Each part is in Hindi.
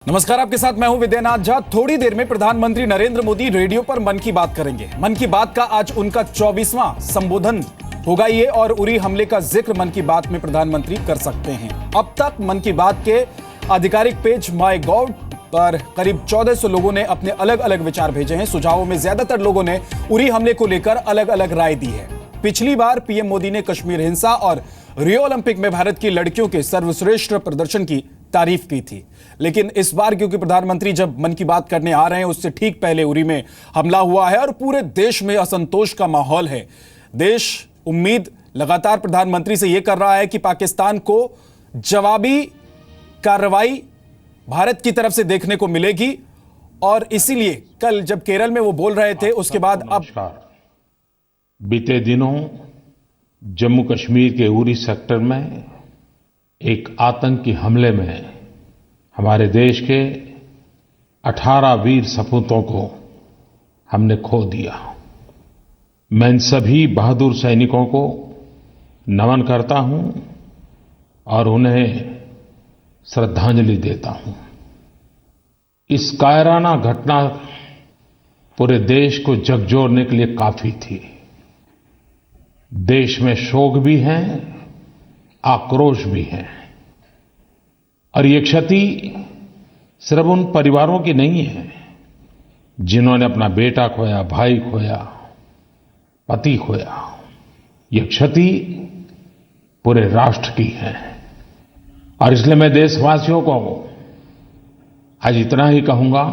नमस्कार, आपके साथ मैं हूं विद्यानाथ झा। थोड़ी देर में प्रधानमंत्री नरेंद्र मोदी रेडियो पर मन की बात करेंगे। मन की बात का आज उनका 24वां संबोधन होगा ये, और उरी हमले का जिक्र मन की बात में प्रधानमंत्री कर सकते हैं। अब तक मन की बात के आधिकारिक पेज माय गॉव पर करीब 1400 लोगों ने अपने अलग अलग विचार भेजे हैं। सुझावों में ज्यादातर लोगों ने उरी हमले को लेकर अलग अलग राय दी है। पिछली बार पीएम मोदी ने कश्मीर हिंसा और रियो ओलंपिक में भारत की लड़कियों के सर्वश्रेष्ठ प्रदर्शन की तारीफ की थी, लेकिन इस बार क्योंकि प्रधानमंत्री जब मन की बात करने आ रहे हैं उससे ठीक पहले उरी में हमला हुआ है और पूरे देश में असंतोष का माहौल है। देश उम्मीद लगातार प्रधानमंत्री से यह कर रहा है कि पाकिस्तान को जवाबी कार्रवाई भारत की तरफ से देखने को मिलेगी, और इसीलिए कल जब केरल में वो बोल रहे थे उसके बाद अब बीते दिनों जम्मू कश्मीर के उरी सेक्टर में एक आतंकी हमले में हमारे देश के 18 वीर सपूतों को हमने खो दिया। मैं इन सभी बहादुर सैनिकों को नमन करता हूं और उन्हें श्रद्धांजलि देता हूं। इस कायराना घटना पूरे देश को झकझोरने के लिए काफी थी। देश में शोक भी है, आक्रोश भी है, और ये क्षति सिर्फ उन परिवारों की नहीं है जिन्होंने अपना बेटा खोया, भाई खोया, पति खोया। ये क्षति पूरे राष्ट्र की है, और इसलिए मैं देशवासियों को आज इतना ही कहूंगा,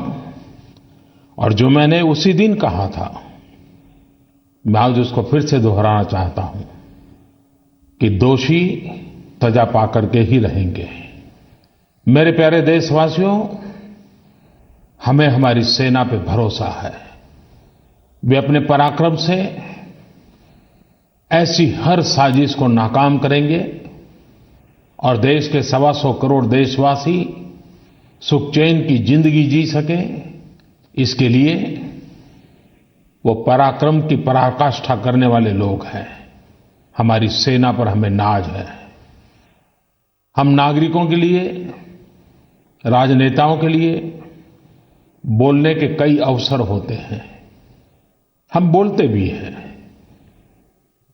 और जो मैंने उसी दिन कहा था मैं आज उसको फिर से दोहराना चाहता हूं कि दोषी सजा पाकर के ही रहेंगे। मेरे प्यारे देशवासियों, हमें हमारी सेना पे भरोसा है। वे अपने पराक्रम से ऐसी हर साजिश को नाकाम करेंगे और देश के 125 करोड़ देशवासी सुख चैन की जिंदगी जी सकें, इसके लिए वो पराक्रम की पराकाष्ठा करने वाले लोग हैं। हमारी सेना पर हमें नाज है। हम नागरिकों के लिए, राजनेताओं के लिए बोलने के कई अवसर होते हैं, हम बोलते भी हैं,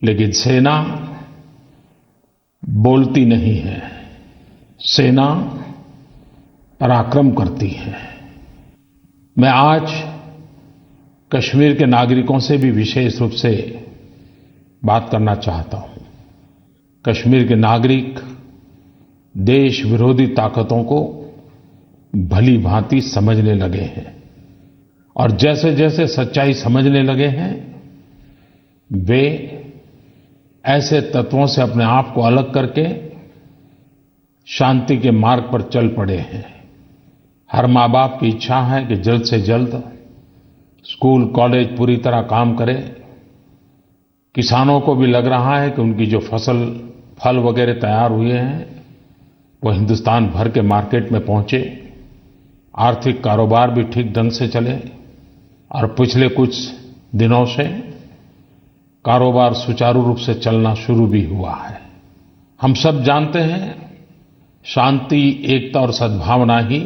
लेकिन सेना बोलती नहीं है, सेना पराक्रम करती है। मैं आज कश्मीर के नागरिकों से भी विशेष रूप से बात करना चाहता हूं। कश्मीर के नागरिक देश विरोधी ताकतों को भली भांति समझने लगे हैं, और जैसे जैसे सच्चाई समझने लगे हैं वे ऐसे तत्वों से अपने आप को अलग करके शांति के मार्ग पर चल पड़े हैं। हर माँ बाप की इच्छा है कि जल्द से जल्द स्कूल कॉलेज पूरी तरह काम करे। किसानों को भी लग रहा है कि उनकी जो फसल फल वगैरह तैयार हुए हैं वो हिंदुस्तान भर के मार्केट में पहुंचे, आर्थिक कारोबार भी ठीक ढंग से चले, और पिछले कुछ दिनों से कारोबार सुचारू रूप से चलना शुरू भी हुआ है। हम सब जानते हैं शांति, एकता और सद्भावना ही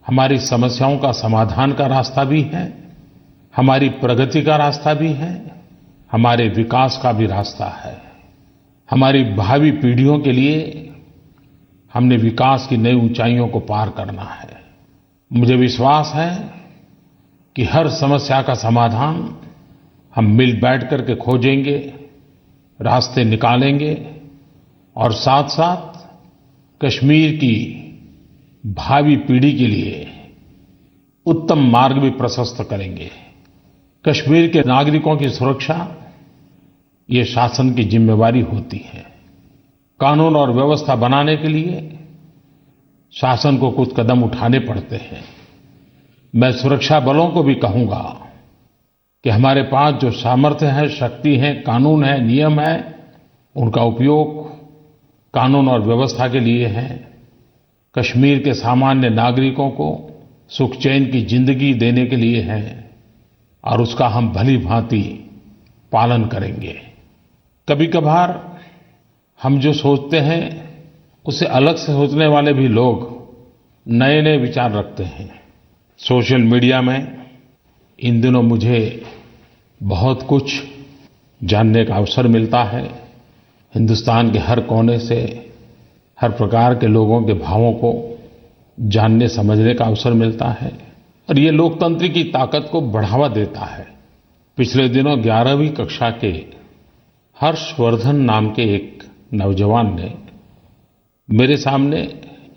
हमारी समस्याओं का समाधान का रास्ता भी है, हमारी प्रगति का रास्ता भी है, हमारे विकास का भी रास्ता है। हमारी भावी पीढ़ियों के लिए हमने विकास की नई ऊंचाइयों को पार करना है। मुझे विश्वास है कि हर समस्या का समाधान हम मिल बैठ करके खोजेंगे, रास्ते निकालेंगे, और साथ साथ कश्मीर की भावी पीढ़ी के लिए उत्तम मार्ग भी प्रशस्त करेंगे। कश्मीर के नागरिकों की सुरक्षा ये शासन की जिम्मेवारी होती है। कानून और व्यवस्था बनाने के लिए शासन को कुछ कदम उठाने पड़ते हैं। मैं सुरक्षा बलों को भी कहूंगा कि हमारे पास जो सामर्थ्य है, शक्ति है, कानून है, नियम है, उनका उपयोग कानून और व्यवस्था के लिए है। कश्मीर के सामान्य नागरिकों को सुख चैन की जिंदगी देने के लिए है, और उसका हम भली भांति पालन करेंगे। कभी कभार हम जो सोचते हैं उससे अलग से सोचने वाले भी लोग नए नए विचार रखते हैं। सोशल मीडिया में इन दिनों मुझे बहुत कुछ जानने का अवसर मिलता है। हिंदुस्तान के हर कोने से हर प्रकार के लोगों के भावों को जानने समझने का अवसर मिलता है और ये लोकतंत्र की ताकत को बढ़ावा देता है। पिछले दिनों 11वीं कक्षा के हर्षवर्धन नाम के एक नौजवान ने मेरे सामने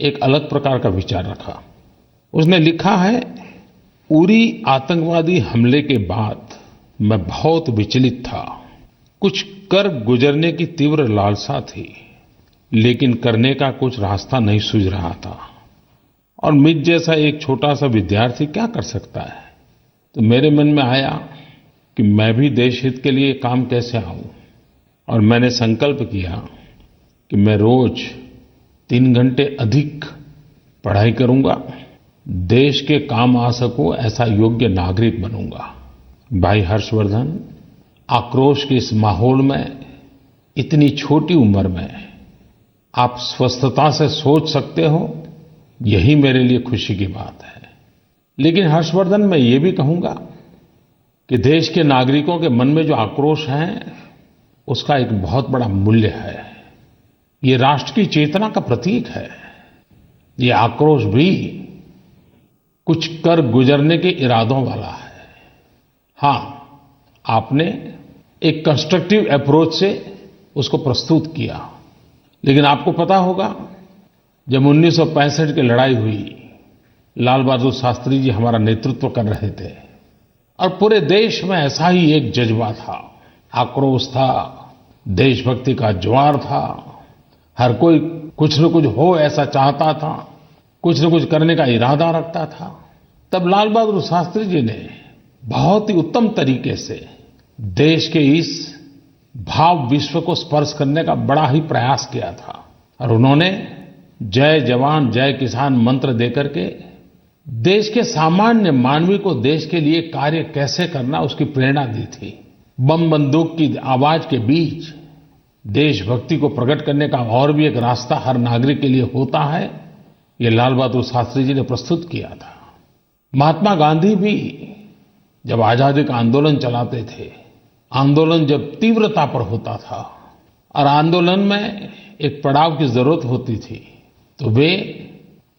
एक अलग प्रकार का विचार रखा। उसने लिखा है, उरी आतंकवादी हमले के बाद मैं बहुत विचलित था। कुछ कर गुजरने की तीव्र लालसा थी, लेकिन करने का कुछ रास्ता नहीं सूझ रहा था और मुझ जैसा एक छोटा सा विद्यार्थी क्या कर सकता है। तो मेरे मन में आया कि मैं भी देश हित के लिए काम कैसे आऊं और मैंने संकल्प किया कि मैं रोज 3 घंटे अधिक पढ़ाई करूंगा, देश के काम आ सकूं ऐसा योग्य नागरिक बनूंगा। भाई हर्षवर्धन, आक्रोश के इस माहौल में इतनी छोटी उम्र में आप स्वस्थता से सोच सकते हो, यही मेरे लिए खुशी की बात है। लेकिन हर्षवर्धन, मैं ये भी कहूंगा कि देश के नागरिकों के मन में जो आक्रोश है उसका एक बहुत बड़ा मूल्य है। ये राष्ट्र की चेतना का प्रतीक है। ये आक्रोश भी कुछ कर गुजरने के इरादों वाला है। हाँ, आपने एक कंस्ट्रक्टिव अप्रोच से उसको प्रस्तुत किया, लेकिन आपको पता होगा जब 1965 की लड़ाई हुई, लाल बहादुर शास्त्री जी हमारा नेतृत्व कर रहे थे और पूरे देश में ऐसा ही एक जज्बा था, आक्रोश था, देशभक्ति का ज्वार था। हर कोई कुछ न कुछ हो ऐसा चाहता था, कुछ न कुछ करने का इरादा रखता था। तब लाल बहादुर शास्त्री जी ने बहुत ही उत्तम तरीके से देश के इस भाव विश्व को स्पर्श करने का बड़ा ही प्रयास किया था और उन्होंने जय जवान जय किसान मंत्र देकर के देश के सामान्य मानवी को देश के लिए कार्य कैसे करना उसकी प्रेरणा दी थी। बम बंदूक की आवाज के बीच देशभक्ति को प्रकट करने का और भी एक रास्ता हर नागरिक के लिए होता है, ये लाल बहादुर शास्त्री जी ने प्रस्तुत किया था। महात्मा गांधी भी जब आजादी का आंदोलन चलाते थे, आंदोलन जब तीव्रता पर होता था और आंदोलन में एक पड़ाव की जरूरत होती थी, तो वे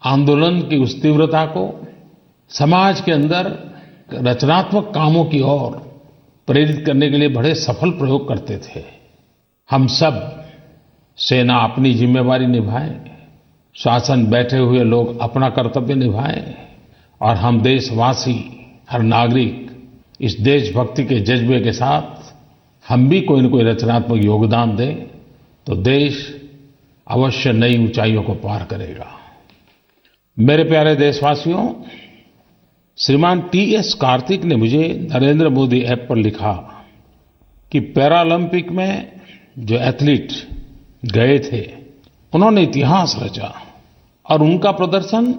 आंदोलन की उस तीव्रता को समाज के अंदर रचनात्मक कामों की ओर प्रेरित करने के लिए बड़े सफल प्रयोग करते थे। हम सब सेना अपनी जिम्मेवारी निभाएं, शासन बैठे हुए लोग अपना कर्तव्य निभाएं और हम देशवासी, हर नागरिक इस देशभक्ति के जज्बे के साथ हम भी कोई न कोई रचनात्मक योगदान दें, तो देश अवश्य नई ऊंचाइयों को पार करेगा। मेरे प्यारे देशवासियों, श्रीमान टी.एस. कार्तिक ने मुझे नरेंद्र मोदी ऐप पर लिखा कि पैरालंपिक में जो एथलीट गए थे, उन्होंने इतिहास रचा और उनका प्रदर्शन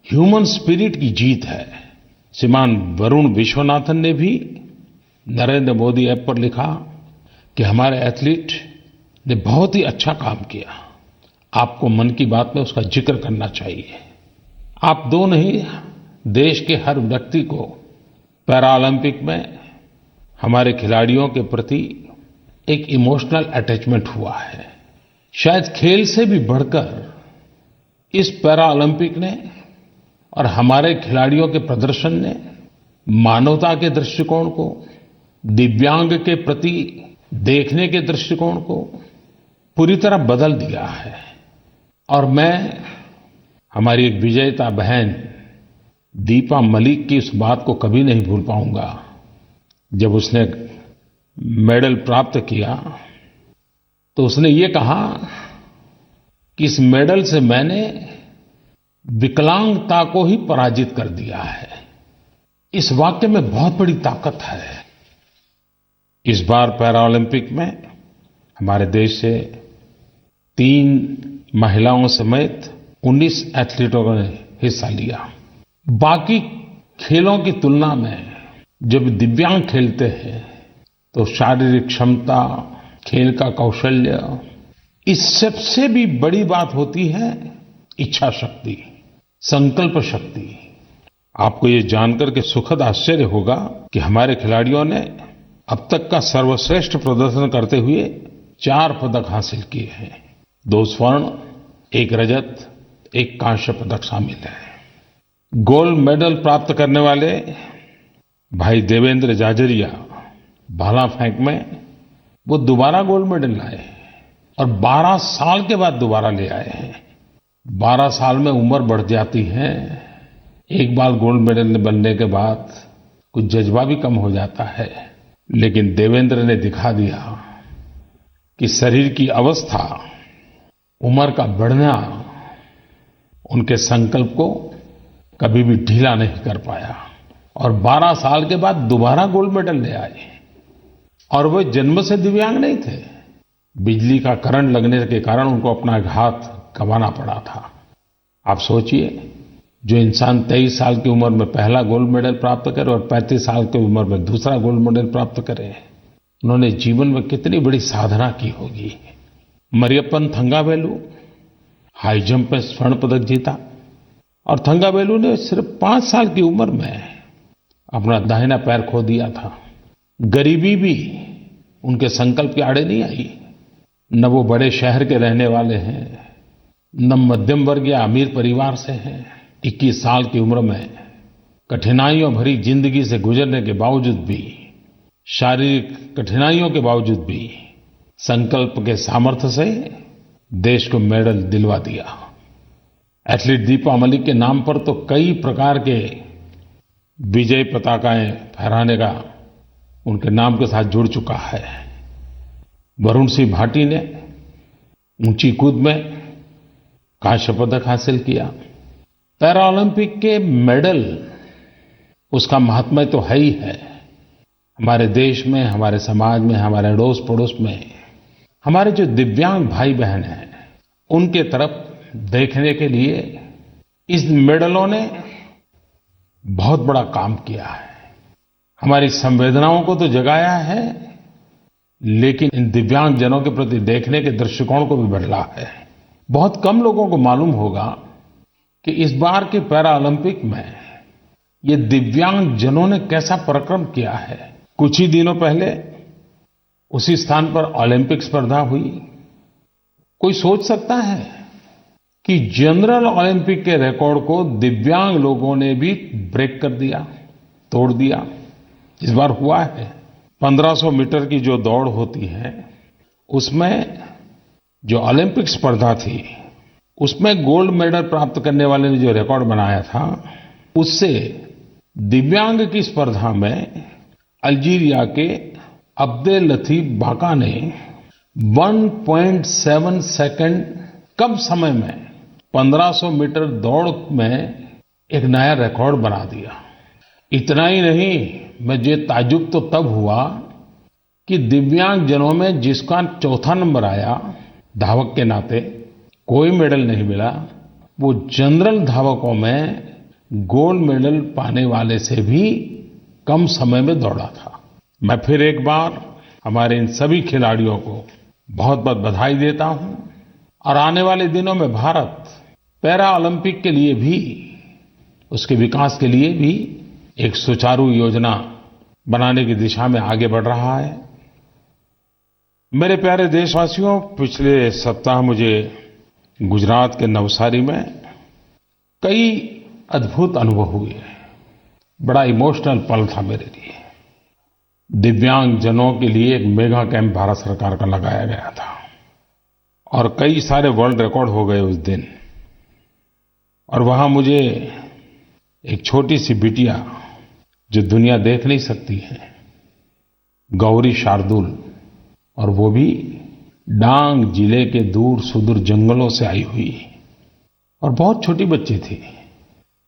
ह्यूमन स्पिरिट की जीत है। श्रीमान वरुण विश्वनाथन ने भी नरेंद्र मोदी ऐप पर लिखा कि हमारे एथलीट ने बहुत ही अच्छा काम किया, आपको मन की बात में उसका जिक्र करना चाहिए। आप दो नहीं, देश के हर व्यक्ति को पैरालंपिक में हमारे खिलाड़ियों के प्रति एक इमोशनल अटैचमेंट हुआ है। शायद खेल से भी बढ़कर इस पैरालंपिक ने और हमारे खिलाड़ियों के प्रदर्शन ने मानवता के दृष्टिकोण को, दिव्यांग के प्रति देखने के दृष्टिकोण को पूरी तरह बदल दिया है। और मैं हमारी एक विजेता बहन दीपा मलिक की इस बात को कभी नहीं भूल पाऊंगा। जब उसने मेडल प्राप्त किया तो उसने ये कहा कि इस मेडल से मैंने विकलांगता को ही पराजित कर दिया है। इस वाक्य में बहुत बड़ी ताकत है। इस बार पैरालंपिक में हमारे देश से 3 महिलाओं समेत 19 एथलीटों ने हिस्सा लिया। बाकी खेलों की तुलना में जब दिव्यांग खेलते हैं तो शारीरिक क्षमता, खेल का कौशल्य, इस सबसे भी बड़ी बात होती है इच्छा शक्ति, संकल्प शक्ति। आपको ये जानकर के सुखद आश्चर्य होगा कि हमारे खिलाड़ियों ने अब तक का सर्वश्रेष्ठ प्रदर्शन करते हुए 4 पदक हासिल किए हैं। 2 स्वर्ण, 1 रजत, 1 कांस्य पदक शामिल है। गोल्ड मेडल प्राप्त करने वाले भाई देवेंद्र जाजरिया भाला फेंक में वो दोबारा गोल्ड मेडल लाए और 12 साल के बाद दोबारा ले आए हैं। 12 साल में उम्र बढ़ जाती है, एक बार गोल्ड मेडल बनने के बाद कुछ जज्बा भी कम हो जाता है, लेकिन देवेंद्र ने दिखा दिया कि शरीर की अवस्था, उम्र का बढ़ना उनके संकल्प को कभी भी ढीला नहीं कर पाया और 12 साल के बाद दोबारा गोल्ड मेडल ले आए। और वो जन्म से दिव्यांग नहीं थे, बिजली का करंट लगने के कारण उनको अपना एक हाथ गंवाना पड़ा था। आप सोचिए, जो इंसान 23 साल की उम्र में पहला गोल्ड मेडल प्राप्त करे और 35 साल की उम्र में दूसरा गोल्ड मेडल प्राप्त करे, उन्होंने जीवन में कितनी बड़ी साधना की होगी। मरियप्पन थंगावेलु हाई जंप में स्वर्ण पदक जीता और थंगावेलु ने सिर्फ 5 साल की उम्र में अपना दाहिना पैर खो दिया था। गरीबी भी उनके संकल्प के आड़े नहीं आई। न वो बड़े शहर के रहने वाले हैं, न मध्यम वर्ग या अमीर परिवार से हैं। 21 साल की उम्र में कठिनाइयों भरी जिंदगी से गुजरने के बावजूद भी, शारीरिक कठिनाइयों के बावजूद भी संकल्प के सामर्थ्य से देश को मेडल दिलवा दिया। एथलीट दीपा मलिक के नाम पर तो कई प्रकार के विजय पताकाएं फहराने का उनके नाम के साथ जुड़ चुका है। वरुण सिंह भाटी ने ऊंची कूद में कांस्य पदक हासिल किया। पैरा ओलंपिक के मेडल, उसका महात्म्य तो है ही है। हमारे देश में, हमारे समाज में, हमारे अड़ोस पड़ोस में हमारे जो दिव्यांग भाई बहन हैं, उनके तरफ देखने के लिए इस मेडलों ने बहुत बड़ा काम किया है। हमारी संवेदनाओं को तो जगाया है, लेकिन इन दिव्यांग जनों के प्रति देखने के दृष्टिकोण को भी बदला है। बहुत कम लोगों को मालूम होगा कि इस बार के पैरा ओलंपिक में ये दिव्यांग जनों ने कैसा पराक्रम किया है। कुछ ही दिनों पहले उसी स्थान पर ओलंपिक स्पर्धा हुई। कोई सोच सकता है कि जनरल ओलंपिक के रिकॉर्ड को दिव्यांग लोगों ने भी ब्रेक कर दिया, तोड़ दिया। इस बार हुआ है। 1500 मीटर की जो दौड़ होती है, उसमें जो ओलंपिक स्पर्धा थी, उसमें गोल्ड मेडल प्राप्त करने वाले ने जो रिकॉर्ड बनाया था, उससे दिव्यांग की स्पर्धा में अल्जीरिया के अब्देल लतीफ बाका ने 1.7 सेकंड कम समय में 1500 मीटर दौड़ में एक नया रिकॉर्ड बना दिया। इतना ही नहीं, मुझे ताज्जुब तो तब हुआ कि दिव्यांग जनों में जिसका चौथा नंबर आया, धावक के नाते कोई मेडल नहीं मिला, वो जनरल धावकों में गोल्ड मेडल पाने वाले से भी कम समय में दौड़ा था। मैं फिर एक बार हमारे इन सभी खिलाड़ियों को बहुत बहुत बधाई देता हूं और आने वाले दिनों में भारत पैरा ओलंपिक के लिए भी, उसके विकास के लिए भी एक सुचारू योजना बनाने की दिशा में आगे बढ़ रहा है। मेरे प्यारे देशवासियों, पिछले सप्ताह मुझे गुजरात के नवसारी में कई अद्भुत अनुभव हुए। बड़ा इमोशनल पल था मेरे लिए। दिव्यांग जनों के लिए एक मेगा कैंप भारत सरकार का लगाया गया था और कई सारे वर्ल्ड रिकॉर्ड हो गए उस दिन। और वहां मुझे एक छोटी सी बिटिया, जो दुनिया देख नहीं सकती है, गौरी शार्दुल, और वो भी डांग जिले के दूर सुदूर जंगलों से आई हुई और बहुत छोटी बच्ची थी।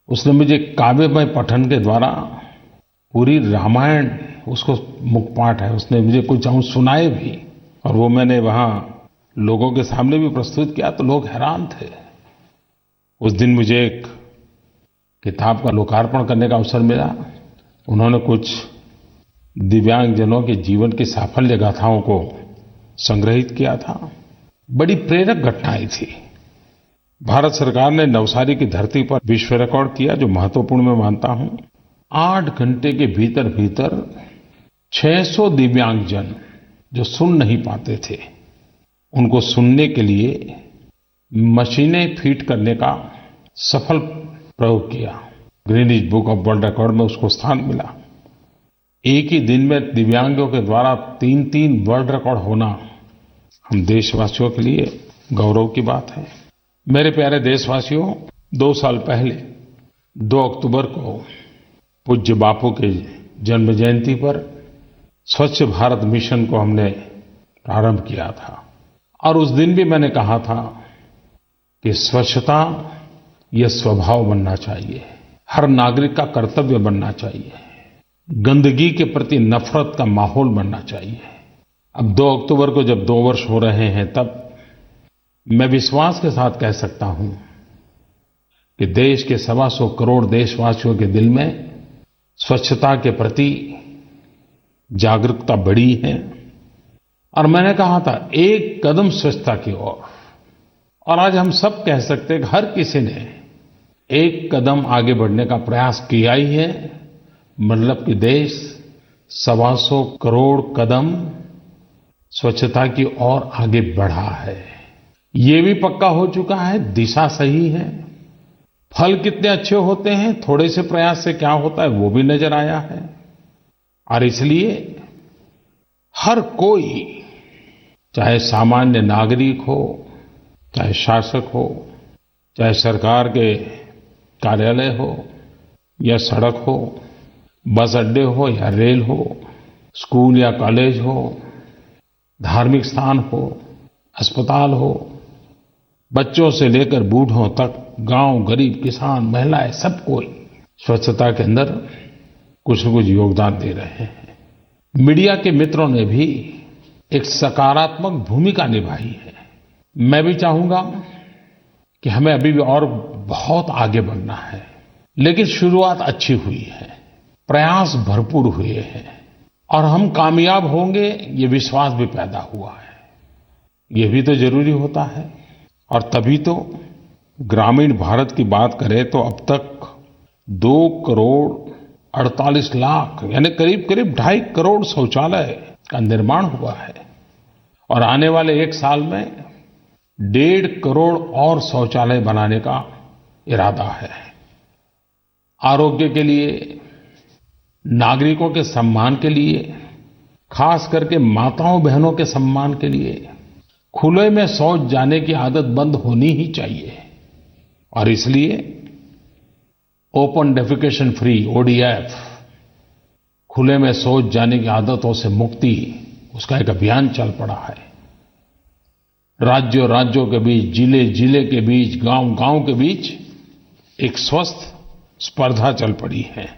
उसने मुझे काव्यमय पठन के द्वारा पूरी रामायण, उसको मुखपाठ है, उसने मुझे कुछ अंश सुनाए भी और वो मैंने वहां लोगों के सामने भी प्रस्तुत किया तो लोग हैरान थे। उस दिन मुझे एक किताब का लोकार्पण करने का अवसर मिला। उन्होंने कुछ दिव्यांगजनों के जीवन की साफल्य गाथाओं को संग्रहित किया था। बड़ी प्रेरक घटनाएं थी। भारत सरकार ने नवसारी की धरती पर विश्व रिकॉर्ड किया, जो महत्वपूर्ण मैं मानता हूं। 8 घंटे के भीतर भीतर 600 दिव्यांगजन जो सुन नहीं पाते थे, उनको सुनने के लिए मशीनें फीड करने का सफल प्रयोग किया। Guinness book of world record में उसको स्थान मिला। एक ही दिन में दिव्यांगों के द्वारा 3-3 वर्ल्ड रिकॉर्ड होना हम देशवासियों के लिए गौरव की बात है। मेरे प्यारे देशवासियों, 2 साल पहले 2 अक्टूबर को पूज्य बापू के जन्म जयंती पर स्वच्छ भारत मिशन को हमने प्रारंभ किया था। और उस दिन भी मैंने कहा था कि स्वच्छता ये स्वभाव बनना चाहिए, हर नागरिक का कर्तव्य बनना चाहिए, गंदगी के प्रति नफरत का माहौल बनना चाहिए। अब 2 अक्टूबर को जब 2 वर्ष हो रहे हैं, तब मैं विश्वास के साथ कह सकता हूं कि देश के 125 करोड़ देशवासियों के दिल में स्वच्छता के प्रति जागरूकता बढ़ी है। और मैंने कहा था, एक कदम स्वच्छता की ओर। और आज हम सब कह सकते हैं कि हर किसी ने एक कदम आगे बढ़ने का प्रयास किया ही है। मतलब कि देश 125 करोड़ कदम स्वच्छता की ओर आगे बढ़ा है। ये भी पक्का हो चुका है, दिशा सही है। फल कितने अच्छे होते हैं, थोड़े से प्रयास से क्या होता है, वो भी नजर आया है। और इसलिए हर कोई, चाहे सामान्य नागरिक हो, चाहे शासक हो, चाहे सरकार के कार्यालय हो या सड़क हो, बस अड्डे हो या रेल हो, स्कूल या कॉलेज हो, धार्मिक स्थान हो, अस्पताल हो, बच्चों से लेकर बूढ़ों तक, गांव, गरीब, किसान, महिलाएं, सब कोई स्वच्छता के अंदर कुछ न कुछ योगदान दे रहे हैं। मीडिया के मित्रों ने भी एक सकारात्मक भूमिका निभाई है। मैं भी चाहूंगा कि हमें अभी भी और बहुत आगे बढ़ना है, लेकिन शुरुआत अच्छी हुई है, प्रयास भरपूर हुए हैं और हम कामयाब होंगे, ये विश्वास भी पैदा हुआ है। ये भी तो जरूरी होता है। और तभी तो ग्रामीण भारत की बात करें तो अब तक 2 करोड़ 48 लाख यानी करीब करीब 2.5 करोड़ शौचालय का निर्माण हुआ है। और आने वाले 1 साल में 1.5 करोड़ और शौचालय बनाने का इरादा है। आरोग्य के लिए, नागरिकों के सम्मान के लिए, खास करके माताओं बहनों के सम्मान के लिए खुले में शौच जाने की आदत बंद होनी ही चाहिए। और इसलिए ओपन डेफिकेशन फ्री, ODF, खुले में शौच जाने की आदतों से मुक्ति, उसका एक अभियान चल पड़ा है। राज्यों राज्यों के बीच, जिले जिले के बीच, गांव गांव के बीच एक स्वस्थ स्पर्धा चल पड़ी है।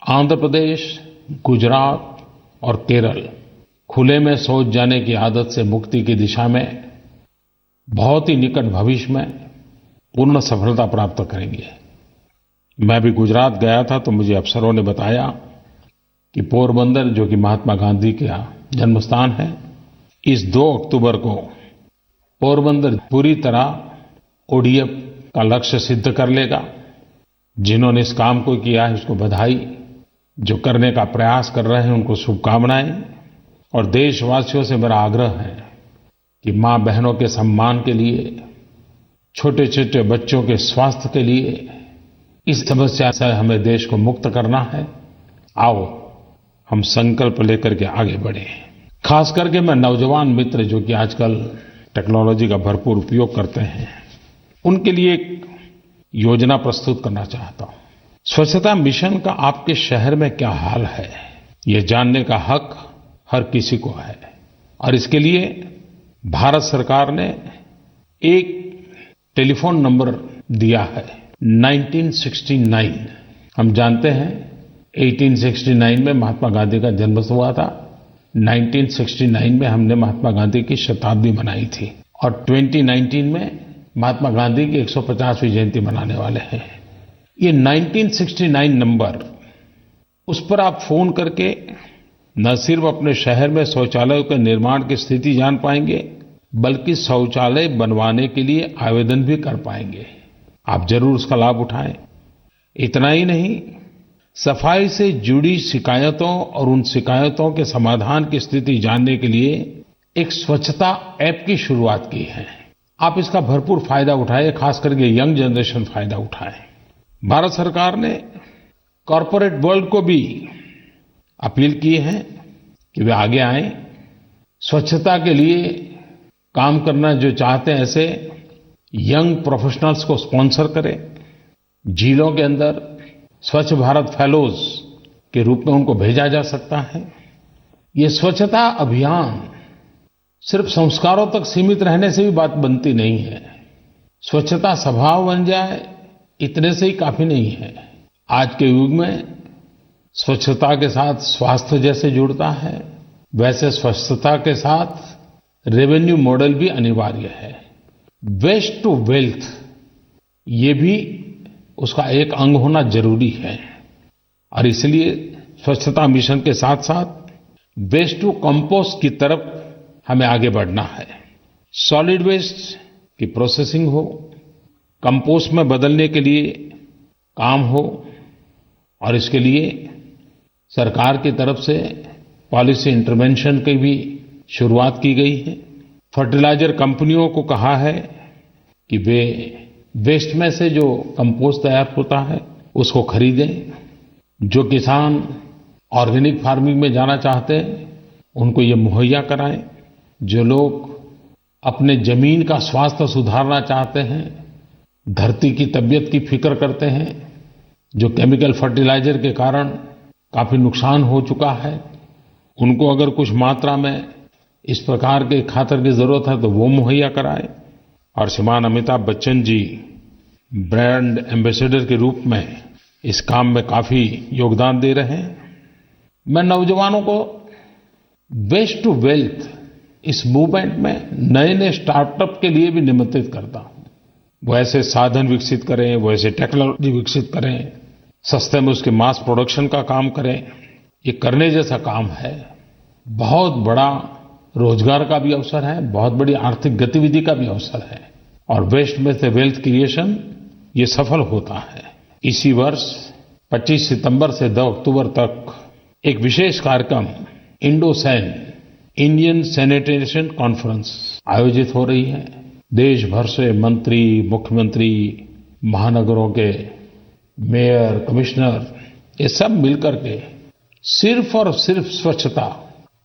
आंध्र प्रदेश, गुजरात और केरल खुले में शौच जाने की आदत से मुक्ति की दिशा में बहुत ही निकट भविष्य में पूर्ण सफलता प्राप्त करेंगे। मैं भी गुजरात गया था तो मुझे अफसरों ने बताया कि पोरबंदर, जो कि महात्मा गांधी का जन्म स्थान है, इस 2 अक्टूबर को पोरबंदर पूरी तरह ODF का लक्ष्य सिद्ध कर लेगा। जिन्होंने इस काम को किया है उसको बधाई, जो करने का प्रयास कर रहे हैं उनको शुभकामनाएं। और देशवासियों से मेरा आग्रह है कि मां बहनों के सम्मान के लिए, छोटे छोटे बच्चों के स्वास्थ्य के लिए, इस समस्या से हमें देश को मुक्त करना है। आओ हम संकल्प लेकर के आगे बढ़ें। खास करके मैं नौजवान मित्र जो कि आजकल टेक्नोलॉजी का भरपूर उपयोग करते हैं, उनके लिए एक योजना प्रस्तुत करना चाहता हूं। स्वच्छता मिशन का आपके शहर में क्या हाल है, ये जानने का हक हर किसी को है। और इसके लिए भारत सरकार ने एक टेलीफोन नंबर दिया है, 1969। हम जानते हैं 1869 में महात्मा गांधी का जन्म हुआ था। 1969 में हमने महात्मा गांधी की शताब्दी मनाई थी और 2019 में महात्मा गांधी की 150वीं जयंती मनाने वाले हैं। ये 1969 नंबर, उस पर आप फोन करके न सिर्फ अपने शहर में शौचालयों के निर्माण की स्थिति जान पाएंगे, बल्कि शौचालय बनवाने के लिए आवेदन भी कर पाएंगे। आप जरूर उसका लाभ उठाएं। इतना ही नहीं, सफाई से जुड़ी शिकायतों और उन शिकायतों के समाधान की स्थिति जानने के लिए एक स्वच्छता ऐप की शुरुआत की है। आप इसका भरपूर फायदा उठाएं, खास करके यंग जनरेशन फायदा उठाएं। भारत सरकार ने कॉर्पोरेट वर्ल्ड को भी अपील की है कि वे आगे आएं, स्वच्छता के लिए काम करना जो चाहते हैं ऐसे यंग प्रोफेशनल्स को स्पॉन्सर करें। झीलों के अंदर स्वच्छ भारत फेलोज के रूप में उनको भेजा जा सकता है। ये स्वच्छता अभियान सिर्फ संस्कारों तक सीमित रहने से भी बात बनती नहीं है। स्वच्छता स्वभाव बन जाए इतने से ही काफी नहीं है। आज के युग में स्वच्छता के साथ स्वास्थ्य जैसे जुड़ता है, वैसे स्वच्छता के साथ रेवेन्यू मॉडल भी अनिवार्य है। वेस्ट टू वेल्थ ये भी उसका एक अंग होना जरूरी है और इसलिए स्वच्छता मिशन के साथ साथ वेस्ट टू कंपोस्ट की तरफ हमें आगे बढ़ना है। सॉलिड वेस्ट की प्रोसेसिंग हो, कंपोस्ट में बदलने के लिए काम हो और इसके लिए सरकार की तरफ से पॉलिसी इंटरवेंशन की भी शुरुआत की गई है। फर्टिलाइजर कंपनियों को कहा है कि वे वेस्ट में से जो कंपोस्ट तैयार होता है उसको खरीदें। जो किसान ऑर्गेनिक फार्मिंग में जाना चाहते हैं उनको ये मुहैया कराएं। जो लोग अपने जमीन का स्वास्थ्य सुधारना चाहते हैं, धरती की तबीयत की फिक्र करते हैं, जो केमिकल फर्टिलाइजर के कारण काफी नुकसान हो चुका है, उनको अगर कुछ मात्रा में इस प्रकार के खातर की जरूरत है तो वो मुहैया कराएं। और श्रीमान अमिताभ बच्चन जी ब्रांड एम्बेसडर के रूप में इस काम में काफी योगदान दे रहे हैं। मैं नौजवानों को वेस्ट टू वेल्थ इस मूवमेंट में नए नए स्टार्टअप के लिए भी निमंत्रित करता हूं। वो ऐसे साधन विकसित करें, वो ऐसे टेक्नोलॉजी विकसित करें, सस्ते में उसके मास प्रोडक्शन का काम करें। ये करने जैसा काम है। बहुत बड़ा रोजगार का भी अवसर है, बहुत बड़ी आर्थिक गतिविधि का भी अवसर है और वेस्ट में से वेल्थ क्रिएशन ये सफल होता है। इसी वर्ष 25 सितंबर से 2 अक्टूबर तक एक विशेष कार्यक्रम इंडोसैन इंडियन सैनिटेशन कॉन्फ्रेंस आयोजित हो रही है। देश भर से मंत्री, मुख्यमंत्री, महानगरों के मेयर, कमिश्नर ये सब मिलकर के सिर्फ और सिर्फ स्वच्छता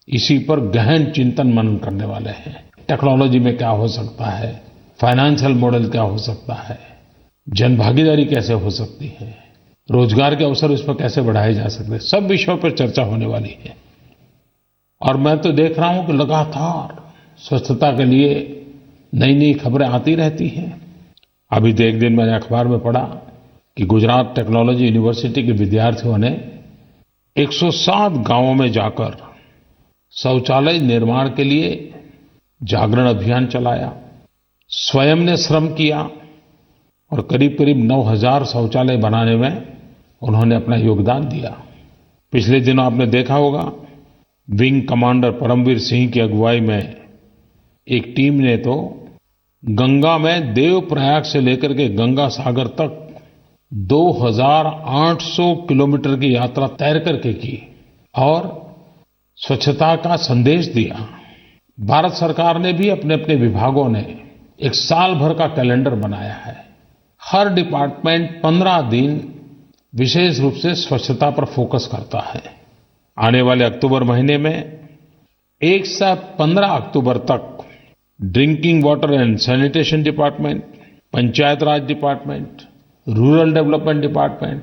इसी पर गहन चिंतन मनन करने वाले हैं। टेक्नोलॉजी में क्या हो सकता है, फाइनेंशियल मॉडल क्या हो सकता है, जन भागीदारी कैसे हो सकती है, रोजगार के अवसर इसमें कैसे बढ़ाए जा सकते हैं, सब विषयों पर चर्चा होने वाली है। और मैं तो देख रहा हूं कि लगातार स्वच्छता के लिए नई नई खबरें आती रहती हैं। अभी तो एक दिन मैंने अखबार में पढ़ा कि गुजरात टेक्नोलॉजी यूनिवर्सिटी के विद्यार्थियों ने 107 गांवों में जाकर शौचालय निर्माण के लिए जागरण अभियान चलाया, स्वयं ने श्रम किया और करीब करीब 9000 शौचालय बनाने में उन्होंने अपना योगदान दिया। पिछले दिनों आपने देखा होगा विंग कमांडर परमवीर सिंह की अगुवाई में एक टीम ने तो गंगा में देवप्रयाग से लेकर के गंगा सागर तक 2800 किलोमीटर की यात्रा तैर करके की और स्वच्छता का संदेश दिया। भारत सरकार ने भी अपने अपने विभागों ने एक साल भर का कैलेंडर बनाया है। हर डिपार्टमेंट 15 दिन विशेष रूप से स्वच्छता पर फोकस करता है। आने वाले अक्टूबर महीने में 1 से 15 अक्टूबर तक drinking water and sanitation department, panchayat Raj department, rural development department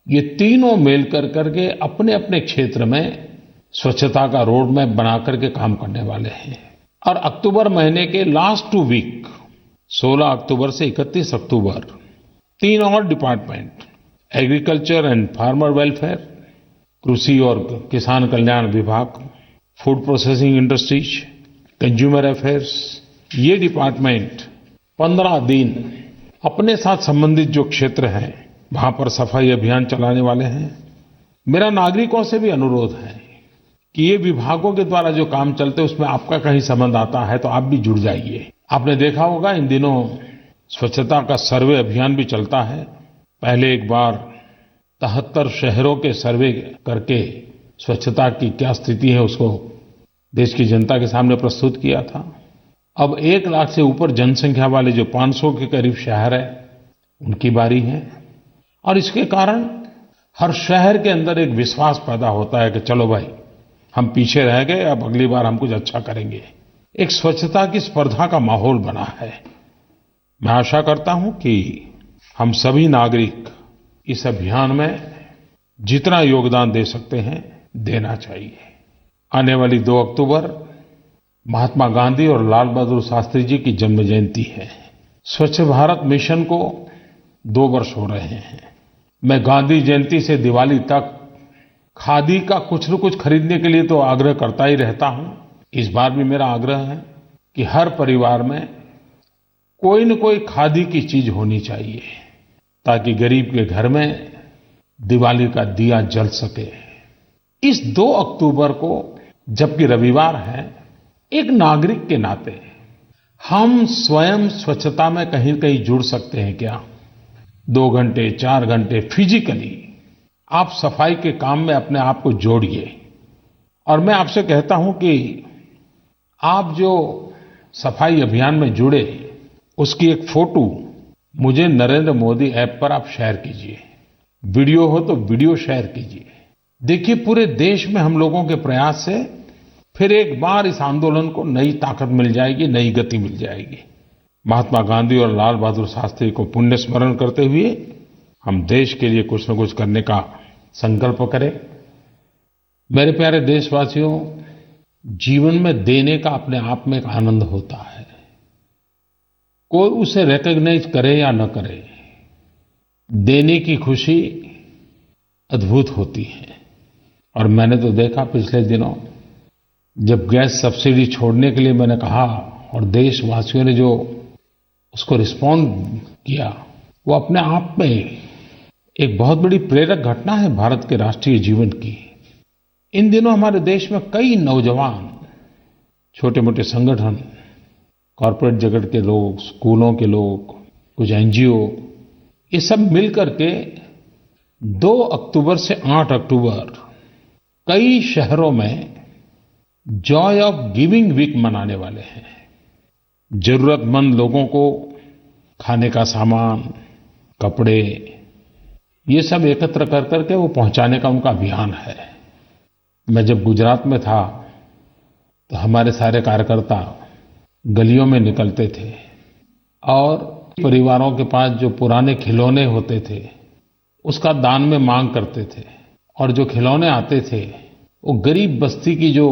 ये तीनों मिल करके अपने अपने क्षेत्र में स्वच्छता का रोड मैप बना करके काम करने वाले हैं। और अक्टूबर महीने के लास्ट 2 वीक 16 अक्टूबर से 31 अक्टूबर 3 और department agriculture and farmer welfare, कृषि और किसान कल्याण विभाग, food processing industries, consumer affairs, ये डिपार्टमेंट 15 दिन अपने साथ संबंधित जो क्षेत्र हैं वहां पर सफाई अभियान चलाने वाले हैं। मेरा नागरिकों से भी अनुरोध है कि ये विभागों के द्वारा जो काम चलते हैं उसमें आपका कहीं संबंध आता है तो आप भी जुड़ जाइए। आपने देखा होगा इन दिनों स्वच्छता का सर्वे अभियान भी चलता है। पहले एक बार 73 शहरों के सर्वे करके स्वच्छता की क्या स्थिति है उसको देश की जनता के सामने प्रस्तुत किया था। अब 1 लाख से ऊपर जनसंख्या वाले जो 500 के करीब शहर है उनकी बारी है और इसके कारण हर शहर के अंदर एक विश्वास पैदा होता है कि चलो भाई हम पीछे रह गए, अब अगली बार हम कुछ अच्छा करेंगे। एक स्वच्छता की स्पर्धा का माहौल बना है। मैं आशा करता हूं कि हम सभी नागरिक इस अभियान में जितना योगदान दे सकते हैं देना चाहिए। आने वाली 2 अक्टूबर महात्मा गांधी और लाल बहादुर शास्त्री जी की जन्म जयंती है। स्वच्छ भारत मिशन को 2 वर्ष हो रहे हैं। मैं गांधी जयंती से दिवाली तक खादी का कुछ न कुछ खरीदने के लिए तो आग्रह करता ही रहता हूं। इस बार भी मेरा आग्रह है कि हर परिवार में कोई न कोई खादी की चीज होनी चाहिए ताकि गरीब के घर में दिवाली का दिया जल सके। इस 2 अक्टूबर को जबकि रविवार है, एक नागरिक के नाते हम स्वयं स्वच्छता में कहीं न कहीं जुड़ सकते हैं क्या? 2 घंटे 4 घंटे फिजिकली आप सफाई के काम में अपने आप को जोड़िए। और मैं आपसे कहता हूं कि आप जो सफाई अभियान में जुड़े उसकी एक फोटो मुझे नरेंद्र मोदी ऐप पर आप शेयर कीजिए। वीडियो हो तो वीडियो शेयर कीजिए। देखिए पूरे देश में हम लोगों के प्रयास से फिर एक बार इस आंदोलन को नई ताकत मिल जाएगी, नई गति मिल जाएगी। महात्मा गांधी और लाल बहादुर शास्त्री को पुण्य स्मरण करते हुए हम देश के लिए कुछ न कुछ करने का संकल्प करें। मेरे प्यारे देशवासियों, जीवन में देने का अपने आप में एक आनंद होता है। कोई उसे रिकॉग्नाइज करे या न करे, देने की खुशी अद्भुत होती है। और मैंने तो देखा पिछले दिनों जब गैस सब्सिडी छोड़ने के लिए मैंने कहा और देशवासियों ने जो उसको रिस्पॉन्ड किया, वो अपने आप में एक बहुत बड़ी प्रेरक घटना है भारत के राष्ट्रीय जीवन की। इन दिनों हमारे देश में कई नौजवान, छोटे मोटे संगठन, कॉर्पोरेट जगत के लोग, स्कूलों के लोग, कुछ एनजीओ, ये सब मिलकर के 2 अक्टूबर से 8 अक्टूबर कई शहरों में जॉय ऑफ गिविंग वीक मनाने वाले हैं। जरूरतमंद लोगों को खाने का सामान, कपड़े, ये सब एकत्र कर करके वो पहुंचाने का उनका अभियान है। मैं जब गुजरात में था तो हमारे सारे कार्यकर्ता गलियों में निकलते थे और परिवारों के पास जो पुराने खिलौने होते थे उसका दान में मांग करते थे। और जो खिलौने आते थे वो गरीब बस्ती की जो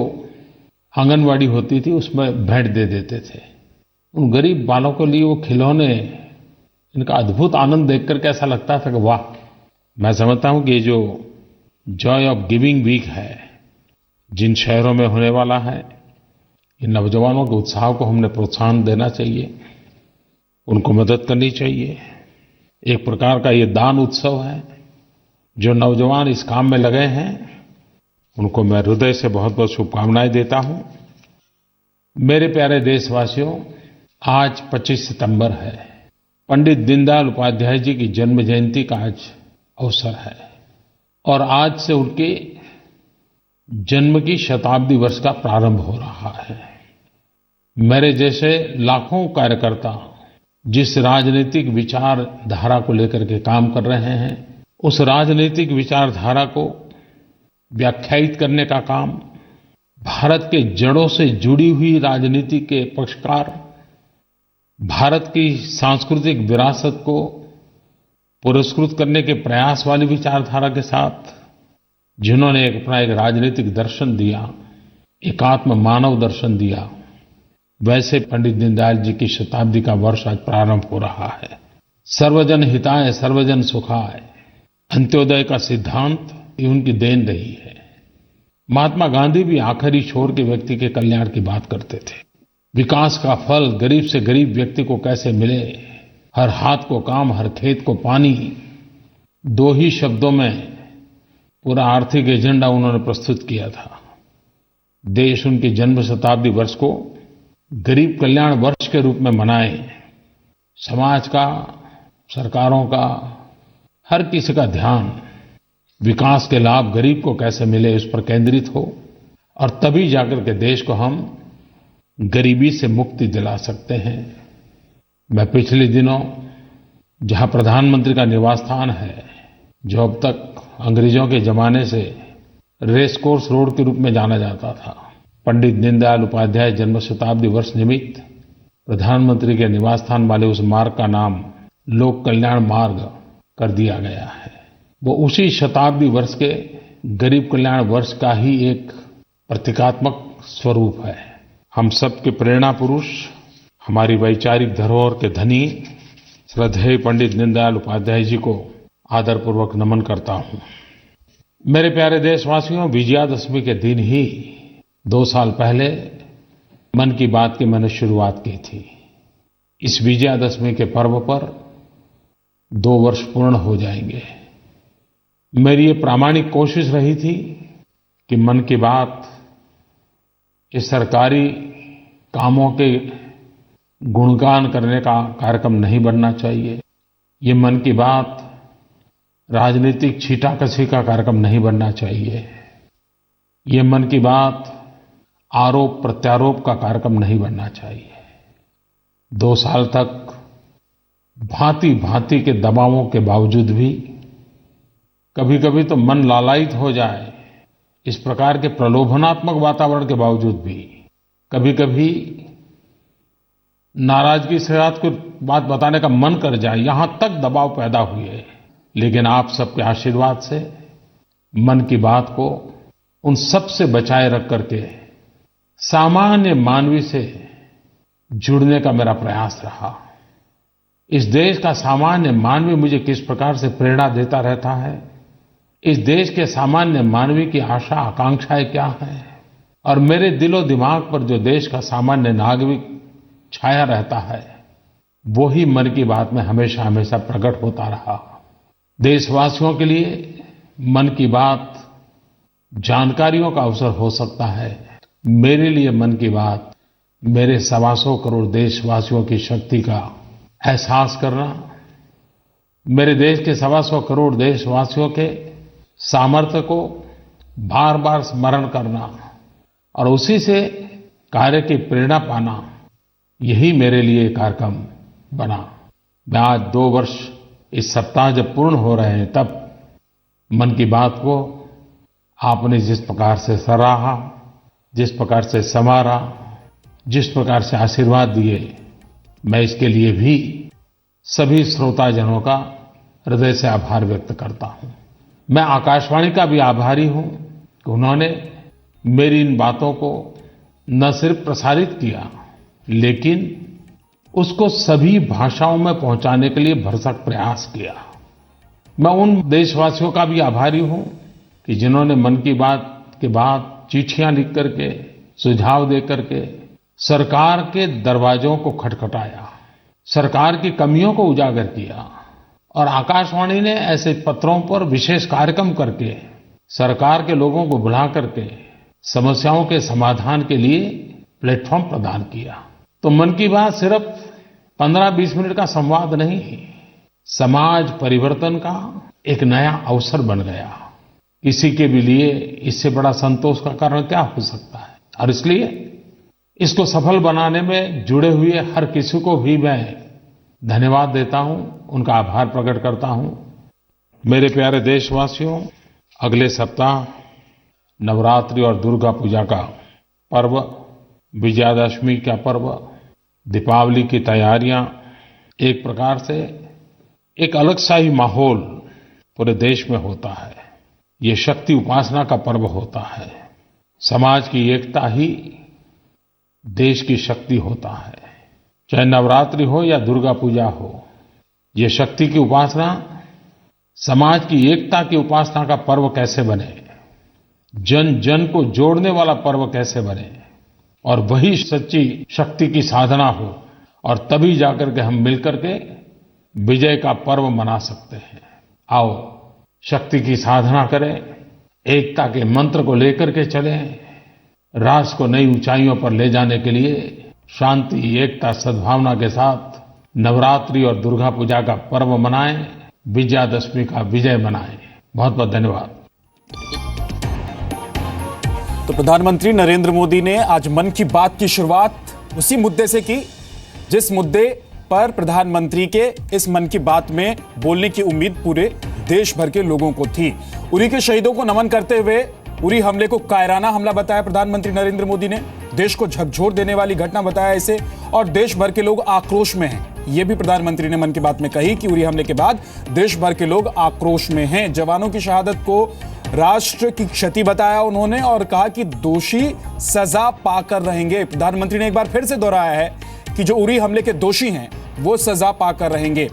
आंगनवाड़ी होती थी उसमें भेंट दे देते थे। उन गरीब बालों के लिए वो खिलौने, इनका अद्भुत आनंद देख करके ऐसा लगता था कि वाह। मैं समझता हूं कि ये जो जॉय ऑफ गिविंग वीक है, जिन शहरों में होने वाला है, इन नौजवानों के उत्साह को हमने प्रोत्साहन देना चाहिए, उनको मदद करनी चाहिए। एक प्रकार का ये दान उत्सव है। जो नौजवान इस काम में लगे हैं उनको मैं हृदय से बहुत बहुत शुभकामनाएं देता हूं। मेरे प्यारे देशवासियों, आज 25 सितंबर है। पंडित दीनदयाल उपाध्याय जी की जन्म जयंती का आज अवसर है और आज से उनके जन्म की शताब्दी वर्ष का प्रारंभ हो रहा है। मेरे जैसे लाखों कार्यकर्ता जिस राजनीतिक विचारधारा को लेकर के काम कर रहे हैं, उस राजनीतिक विचारधारा को व्याख्यायित करने का काम, भारत के जड़ों से जुड़ी हुई राजनीति के पक्षकार, भारत की सांस्कृतिक विरासत को पुरस्कृत करने के प्रयास वाली विचारधारा के साथ जिन्होंने अपना एक राजनीतिक दर्शन दिया, एकात्म मानव दर्शन दिया, वैसे पंडित दीनदयाल जी की शताब्दी का वर्ष आज प्रारंभ हो रहा है। सर्वजन हिताय सर्वजन सुखाय, अंत्योदय का सिद्धांत ये उनकी देन रही है। महात्मा गांधी भी आखिरी छोर के व्यक्ति के कल्याण की बात करते थे। विकास का फल गरीब से गरीब व्यक्ति को कैसे मिले, हर हाथ को काम, हर खेत को पानी, 2 ही शब्दों में पूरा आर्थिक एजेंडा उन्होंने प्रस्तुत किया था। देश उनके जन्म शताब्दी वर्ष को गरीब कल्याण वर्ष के रूप में मनाए। समाज का, सरकारों का, हर किसी का ध्यान विकास के लाभ गरीब को कैसे मिले उस पर केंद्रित हो, और तभी जाकर के देश को हम गरीबी से मुक्ति दिला सकते हैं। मैं पिछले दिनों जहां प्रधानमंत्री का निवास स्थान है, जो अब तक अंग्रेजों के जमाने से रेस कोर्स रोड के रूप में जाना जाता था, पंडित दीनदयाल उपाध्याय जन्म शताब्दी वर्ष निमित्त प्रधानमंत्री के निवास स्थान वाले उस मार्ग का नाम लोक कल्याण मार्ग कर दिया गया है। वो उसी शताब्दी वर्ष के गरीब कल्याण वर्ष का ही एक प्रतीकात्मक स्वरूप है। हम सबके प्रेरणा पुरुष, हमारी वैचारिक धरोहर के धनी श्रद्धेय पंडित दीनदयाल उपाध्याय जी को आदरपूर्वक नमन करता हूं। मेरे प्यारे देशवासियों, विजयादशमी के दिन ही 2 साल पहले मन की बात की मैंने शुरुआत की थी। इस विजयादशमी के पर्व पर 2 वर्ष पूर्ण हो जाएंगे। मेरी ये प्रामाणिक कोशिश रही थी कि मन की बात ये सरकारी कामों के गुणगान करने का कार्यक्रम नहीं बनना चाहिए। ये मन की बात राजनीतिक छींटाकशी का कार्यक्रम नहीं बनना चाहिए। ये मन की बात आरोप प्रत्यारोप का कार्यक्रम नहीं बनना चाहिए। 2 साल तक भांति भांति के दबावों के बावजूद भी, कभी कभी तो मन लालायित हो जाए, इस प्रकार के प्रलोभनात्मक वातावरण के बावजूद भी, कभी कभी नाराजगी से रात को बात बताने का मन कर जाए, यहां तक दबाव पैदा हुए, लेकिन आप सबके आशीर्वाद से मन की बात को उन सब से बचाए रख करके सामान्य मानवी से जुड़ने का मेरा प्रयास रहा। इस देश का सामान्य मानवी मुझे किस प्रकार से प्रेरणा देता रहता है, इस देश के सामान्य मानवी की आशा आकांक्षाएं क्या है, और मेरे दिलो दिमाग पर जो देश का सामान्य नागरिक छाया रहता है, वो ही मन की बात में हमेशा हमेशा प्रकट होता रहा। देशवासियों के लिए मन की बात जानकारियों का अवसर हो सकता है। मेरे लिए मन की बात मेरे 125 करोड़ देशवासियों की शक्ति का एहसास करना, मेरे देश के 125 करोड़ देशवासियों के सामर्थ्य को बार बार स्मरण करना और उसी से कार्य की प्रेरणा पाना, यही मेरे लिए कार्यक्रम बना। मैं आज 2 वर्ष इस सप्ताह जब पूर्ण हो रहे हैं, तब मन की बात को आपने जिस प्रकार से सराहा, जिस प्रकार से संवारा, जिस प्रकार से आशीर्वाद दिए, मैं इसके लिए भी सभी श्रोताजनों का हृदय से आभार व्यक्त करता हूं। मैं आकाशवाणी का भी आभारी हूं कि उन्होंने मेरी इन बातों को न सिर्फ प्रसारित किया, लेकिन उसको सभी भाषाओं में पहुंचाने के लिए भरसक प्रयास किया। मैं उन देशवासियों का भी आभारी हूं कि जिन्होंने मन की बात के बाद चिट्ठियां लिख करके, सुझाव दे करके सरकार के दरवाजों को खटखटाया, सरकार की कमियों को उजागर किया, और आकाशवाणी ने ऐसे पत्रों पर विशेष कार्यक्रम करके सरकार के लोगों को बुला करके समस्याओं के समाधान के लिए प्लेटफॉर्म प्रदान किया। तो मन की बात सिर्फ 15-20 मिनट का संवाद नहीं, समाज परिवर्तन का एक नया अवसर बन गया। किसी के भी लिए इससे बड़ा संतोष का कारण क्या हो सकता है। और इसलिए इसको सफल बनाने में जुड़े हुए हर किसी को भी मैं धन्यवाद देता हूं, उनका आभार प्रकट करता हूं। मेरे प्यारे देशवासियों, अगले सप्ताह नवरात्रि और दुर्गा पूजा का पर्व, विजयादशमी का पर्व, दीपावली की तैयारियां, एक प्रकार से एक अलग सा ही माहौल पूरे देश में होता है। ये शक्ति उपासना का पर्व होता है। समाज की एकता ही देश की शक्ति होता है। चाहे नवरात्रि हो या दुर्गा पूजा हो, ये शक्ति की उपासना, समाज की एकता की उपासना का पर्व कैसे बने, जन जन को जोड़ने वाला पर्व कैसे बने, और वही सच्ची शक्ति की साधना हो, और तभी जाकर के हम मिलकर के विजय का पर्व मना सकते हैं। आओ शक्ति की साधना करें, एकता के मंत्र को लेकर के चलें, राष्ट्र को नई ऊंचाइयों पर ले जाने के लिए शांति, एकता, सद्भावना के साथ नवरात्रि और दुर्गा पूजा का पर्व मनाएं, विजयादशमी का विजय मनाएं। बहुत बहुत धन्यवाद। तो प्रधानमंत्री नरेंद्र मोदी ने आज मन की बात की शुरुआत उसी मुद्दे से की जिस मुद्दे पर प्रधानमंत्री के इस मन की बात में बोलने की उम्मीद पूरे देश भर के लोगों को थी। उरी के शहीदों को नमन करते हुए उरी हमले को कायराना हमला बताया प्रधानमंत्री नरेंद्र मोदी ने। देश को झकझोर देने वाली घटना बताया इसे और देश भर के लोग आक्रोश में हैं। यह भी प्रधानमंत्री ने मन की बात में कही कि उरी हमले के बाद देश भर के लोग आक्रोश में हैं। जवानों की शहादत को राष्ट्र की क्षति बताया उन्होंने और कहा कि दोषी सजा पाकर रहेंगे। प्रधानमंत्री ने एक बार फिर से दोहराया है कि जो उरी हमले के दोषी हैं वो सजा पाकर रहेंगे।